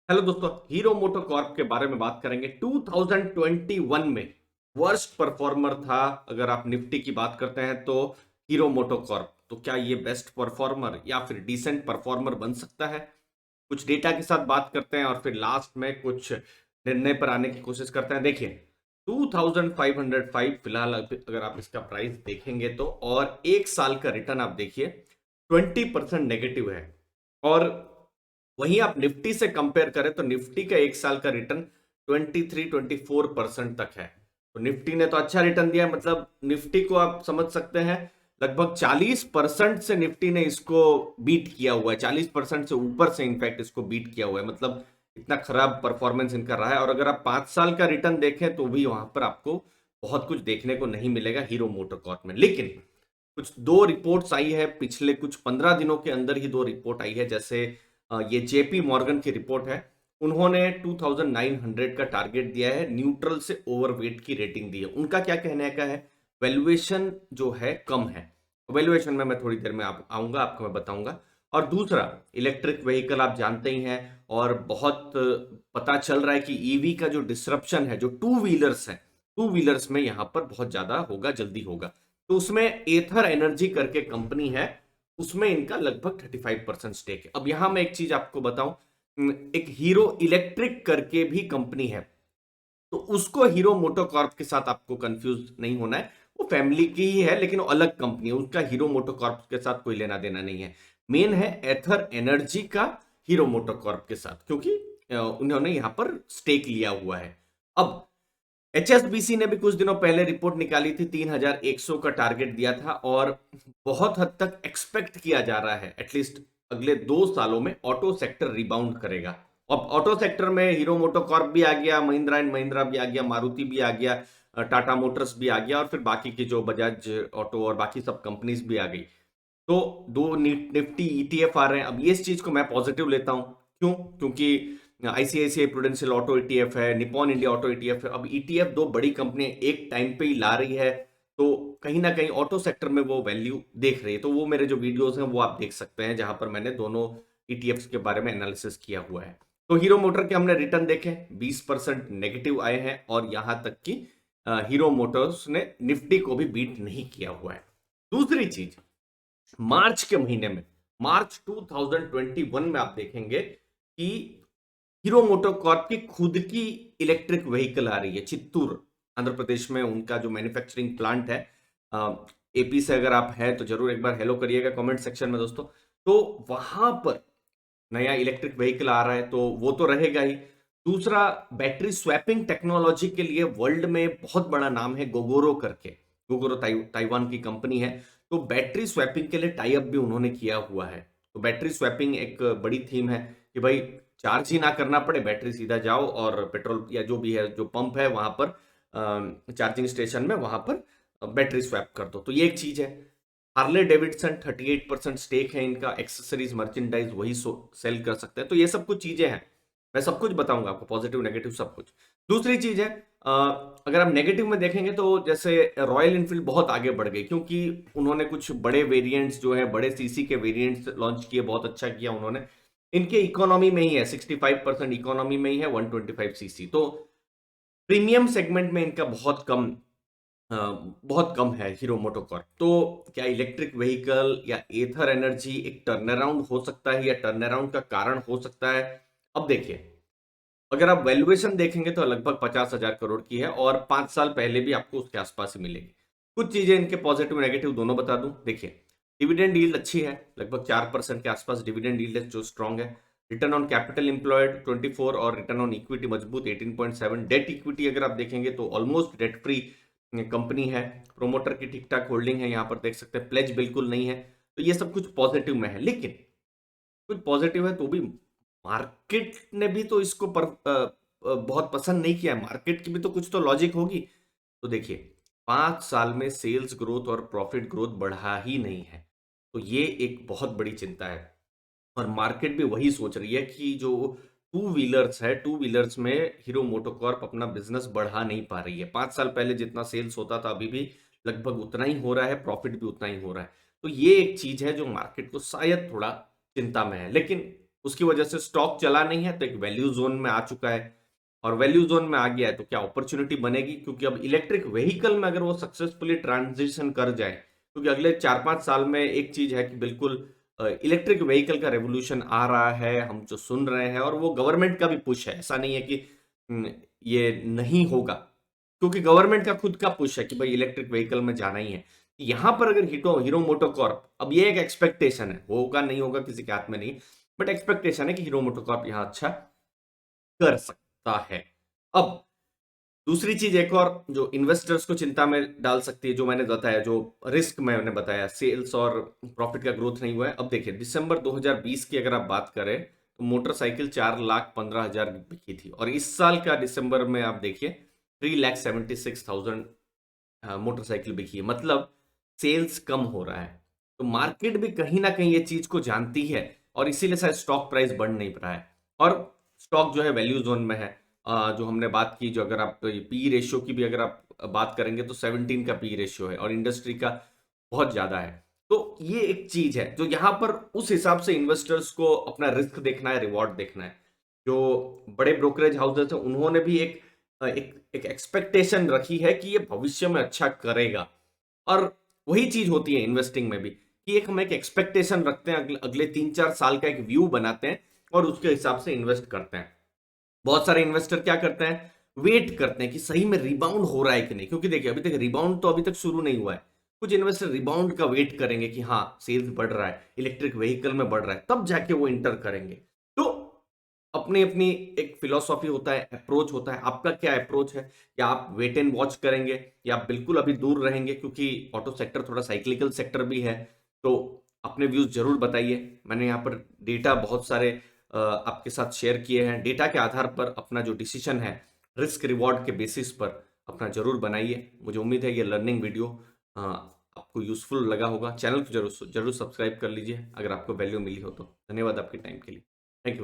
Hello दोस्तों, hero MotoCorp के बारे में बात करेंगे। 2021 में वर्स्ट परफॉर्मर था। अगर आप निफ्टी की बात करते हैं तो हीरो मोटोकॉर्प, तो क्या ये बेस्ट परफॉर्मर या फिर डिसेंट परफॉर्मर बन सकता है? कुछ डेटा के साथ बात करते हैं और फिर लास्ट में कुछ निर्णय पर आने की कोशिश करते हैं। देखिए, 2505 फिलहाल अगर आप इसका प्राइस देखेंगे तो, और एक साल का रिटर्न आप देखिए 20% नेगेटिव है। और वहीं आप निफ्टी से कंपेयर करें तो निफ्टी का एक साल का रिटर्न 23-24% तक है। तो निफ्टी ने तो अच्छा रिटर्न दिया, मतलब निफ्टी को आप समझ सकते हैं लगभग 40% से निफ्टी ने इसको बीट किया हुआ है। 40% से ऊपर से इनफैक्ट इसको बीट किया हुआ है, मतलब इतना खराब परफॉर्मेंस इनका रहा है। और अगर आप 5 साल का रिटर्न देखें तो भी वहां पर आपको बहुत कुछ देखने को नहीं मिलेगा हीरो मोटोकॉर्प में। लेकिन कुछ दो रिपोर्ट्स आई है पिछले कुछ 15 दिनों के अंदर ही, दो रिपोर्ट आई है। जैसे ये जेपी मॉर्गन की रिपोर्ट है। उन्होंने 2900 का टारगेट दिया है, न्यूट्रल से ओवरवेट की रेटिंग दी है। उनका क्या कहने का है, वैल्यूएशन जो है कम है। वैल्यूएशन में मैं थोड़ी देर में आप आऊंगा, आपको मैं बताऊंगा। और दूसरा, इलेक्ट्रिक व्हीकल आप जानते ही हैं, और बहुत पता चल रहा है कि ईवी का जो डिसरप्शन है, जो टू व्हीलर्स है, टू व्हीलर्स में यहां पर बहुत ज्यादा होगा, जल्दी होगा। तो उसमें एथर एनर्जी करके कंपनी है, उसमें इनका लगभग 35% स्टेक है। अब यहां मैं एक चीज आपको बताऊं, एक हीरो इलेक्ट्रिक करके भी कंपनी है, तो उसको हीरो मोटोकॉर्प के साथ आपको कंफ्यूज नहीं होना है। वो फैमिली की ही है लेकिन वो अलग कंपनी है, उसका हीरो मोटोकॉर्प के साथ कोई लेना देना नहीं है। मेन है एथर एनर्जी का हीरो मोटोकॉर्प के साथ, क्योंकि उन्होंने यहां पर स्टेक लिया हुआ है। अब एचएसबीसी ने भी कुछ दिनों पहले रिपोर्ट निकाली थी, 3100 का टारगेट दिया था, और बहुत हद तक एक्सपेक्ट किया जा रहा है एटलीस्ट अगले 2 सालों में ऑटो सेक्टर रिबाउंड करेगा। अब ऑटो सेक्टर में हीरो मोटोकॉर्प भी आ गया, महिंद्रा एंड महिंद्रा भी आ गया, मारुति भी आ गया, टाटा मोटर्स भी आ गया, और फिर बाकी की जो बजाज ऑटो और बाकी सब कंपनीज भी आ गई। तो दो निफ्टी ईटीएफ आ रहे हैं। अब ये इस चीज को मैं पॉजिटिव लेता हूं। क्यों? क्योंकि आईसीआईसीआई प्रूडेंशियल ऑटो ईटीएफ है, निप्पॉन इंडिया ऑटो ईटीएफ है। अब ईटीएफ दो बड़ी कंपनी एक टाइम पे ही ला रही है, तो कहीं ना कहीं ऑटो सेक्टर में वो वैल्यू देख रही है। तो वो मेरे जो वीडियोस हैं वो आप देख सकते हैं, जहां पर मैंने दोनों ईटीएफ के बारे में एनालिसिस किया हुआ है। तो हीरो मोटर के हमने रिटर्न देखे, 20% नेगेटिव आए हैं, और यहां तक कि हीरो मोटर्स ने निफ्टी को भी बीट नहीं किया हुआ है। दूसरी चीज, मार्च के महीने में, मार्च 2021 में आप देखेंगे कि हीरो मोटोकॉर्प की खुद की इलेक्ट्रिक व्हीकल आ रही है। चित्तूर आंध्र प्रदेश में उनका जो मैन्युफैक्चरिंग प्लांट है, एपी से अगर आप हैं तो जरूर एक बार हेलो करिएगा कमेंट सेक्शन में दोस्तों। तो वहां पर नया इलेक्ट्रिक व्हीकल आ रहा है, तो वो तो रहेगा ही। दूसरा, बैटरी स्वैपिंग टेक्नोलॉजी के लिए वर्ल्ड में बहुत बड़ा नाम है गोगोरो करके। गोगोरो ताइवान की कंपनी है। तो बैटरी स्वैपिंग के लिए टाई अप भी उन्होंने किया हुआ है। तो बैटरी स्वैपिंग एक बड़ी थीम है कि भाई चार्ज ही ना करना पड़े, बैटरी सीधा जाओ और पेट्रोल या जो भी है जो पंप है वहां पर, चार्जिंग स्टेशन में वहां पर बैटरी स्वैप कर दो। तो ये एक चीज है। हार्ले डेविडसन 38% स्टेक है इनका, एक्सेसरीज मर्चेंडाइज वही सेल कर सकते हैं। तो ये सब कुछ चीजें हैं, मैं सब कुछ बताऊंगा आपको, पॉजिटिव नेगेटिव सब कुछ। दूसरी चीज है, अगर आप नेगेटिव में देखेंगे तो जैसे रॉयल इनफील्ड बहुत आगे बढ़ गई, क्योंकि उन्होंने कुछ बड़े वेरिएंट्स जो है, बड़े सीसी के वेरिएंट्स लॉन्च किए, बहुत अच्छा किया उन्होंने। इनके इकोनॉमी में ही है, 65% इकोनॉमी में ही है, 125 सीसी। तो प्रीमियम सेगमेंट में इनका बहुत कम है हीरो मोटोकॉर्प। तो क्या इलेक्ट्रिक व्हीकल या एथर एनर्जी एक टर्न अराउंड हो सकता है, या टर्न अराउंड का कारण हो सकता है? अब देखिए, अगर आप वैल्यूएशन देखेंगे तो लगभग 50,000 करोड़ की है, और 5 साल पहले भी आपको उसके आसपास ही मिलेगी। कुछ चीजें इनके पॉजिटिव नेगेटिव दोनों बता दूं। देखिए, डिविडेंड यील्ड अच्छी है, लगभग 4% के आसपास डिविडेंड यील्ड है जो स्ट्रांग है। रिटर्न ऑन कैपिटल एम्प्लॉयड 24, और रिटर्न ऑन इक्विटी मजबूत 18.7। डेट इक्विटी अगर आप देखेंगे तो ऑलमोस्ट डेट फ्री कंपनी है। प्रोमोटर की ठीक ठाक होल्डिंग है, यहाँ पर देख सकते हैं, प्लेज बिल्कुल नहीं है। तो ये सब कुछ पॉजिटिव में है। लेकिन कुछ पॉजिटिव है तो भी मार्केट ने भी तो इसको बहुत पसंद नहीं किया है। मार्केट की भी तो कुछ तो लॉजिक होगी। तो देखिए, 5 साल में सेल्स ग्रोथ और प्रॉफिट ग्रोथ बढ़ा ही नहीं है, तो ये एक बहुत बड़ी चिंता है। और मार्केट भी वही सोच रही है कि जो टू व्हीलर्स है, टू व्हीलर्स में हीरो मोटोकॉर्प अपना बिजनेस बढ़ा नहीं पा रही है। 5 साल पहले जितना सेल्स होता था अभी भी लगभग उतना ही हो रहा है, प्रॉफिट भी उतना ही हो रहा है। तो ये एक चीज है जो मार्केट को शायद थोड़ा चिंता में है। लेकिन उसकी वजह से स्टॉक चला नहीं है, तो एक वैल्यू जोन में आ चुका है, और वैल्यू जोन में आ गया है तो क्या अपॉर्चुनिटी बनेगी, क्योंकि अब इलेक्ट्रिक व्हीकल में अगर वो सक्सेसफुली ट्रांजिशन कर जाए, क्योंकि अगले 4-5 साल में एक चीज है कि बिल्कुल इलेक्ट्रिक व्हीकल का रेवोल्यूशन आ रहा है, हम जो सुन रहे हैं, और वो गवर्नमेंट का भी पुश है, ऐसा नहीं है कि ये नहीं होगा, क्योंकि गवर्नमेंट का खुद का पुश है कि भाई इलेक्ट्रिक व्हीकल में जाना ही है। यहां पर अगर हीरो हीरो मोटोकॉर्प, अब ये एक एक्सपेक्टेशन है, होगा नहीं होगा किसी के हाथ में नहीं, बट एक्सपेक्टेशन है कि हीरो मोटोकॉर्प यहां अच्छा कर सकता है। अब दूसरी चीज एक और जो इन्वेस्टर्स को चिंता में डाल सकती है, जो मैंने बताया, जो रिस्क मैंने बताया, सेल्स और प्रॉफिट का ग्रोथ नहीं हुआ है। अब देखिए दिसंबर 2020 की अगर आप बात करें तो मोटरसाइकिल 4,15,000 बिकी थी, और इस साल का दिसंबर में आप देखिए 3,76,000 मोटरसाइकिल बिकी है, मतलब सेल्स कम हो रहा है। तो मार्केट भी कहीं ना कहीं ये चीज को जानती है, और इसीलिए शायद स्टॉक प्राइस बढ़ नहीं रहा है, और स्टॉक जो है वैल्यू जोन में है। जो हमने बात की, जो अगर आप पी रेशियो की भी अगर आप बात करेंगे तो 17 का पी रेशियो है, और इंडस्ट्री का बहुत ज्यादा है। तो ये एक चीज है जो यहां पर उस हिसाब से इन्वेस्टर्स को अपना रिस्क देखना है, रिवॉर्ड देखना है। जो बड़े ब्रोकरेज हाउसेस हैं उन्होंने भी एक एक्सपेक्टेशन रखी है कि ये भविष्य में अच्छा करेगा, और वही चीज होती है इन्वेस्टिंग में भी, कि हम एक एक्सपेक्टेशन रखते हैं, अगले 3-4 साल का एक व्यू बनाते हैं, और उसके हिसाब से इन्वेस्ट करते हैं। बहुत सारे इन्वेस्टर क्या करते हैं, वेट करते हैं कि सही में रिबाउंड हो रहा है कि नहीं, क्योंकि देखिए अभी तक रिबाउंड तो अभी तक शुरू नहीं हुआ है। कुछ इन्वेस्टर रिबाउंड का वेट करेंगे कि हाँ सेल्स बढ़ रहा है, इलेक्ट्रिक व्हीकल में बढ़ रहा है, तब जाके वो इंटर करेंगे। तो अपनी अपनी एक फिलॉसफी होता है, अप्रोच होता है। आपका क्या अप्रोच है? या आप वेट एंड वॉच करेंगे, या आप बिल्कुल अभी दूर रहेंगे, क्योंकि ऑटो सेक्टर थोड़ा साइक्लिकल सेक्टर भी है। तो अपने व्यूज जरूर बताइए। मैंने यहाँ पर डेटा बहुत सारे आपके साथ शेयर किए हैं। डेटा के आधार पर अपना जो डिसीजन है, रिस्क रिवॉर्ड के बेसिस पर अपना जरूर बनाइए। मुझे उम्मीद है ये लर्निंग वीडियो आपको यूजफुल लगा होगा। चैनल को जरूर जरूर सब्सक्राइब कर लीजिए अगर आपको वैल्यू मिली हो तो। धन्यवाद आपके टाइम के लिए। Thank you.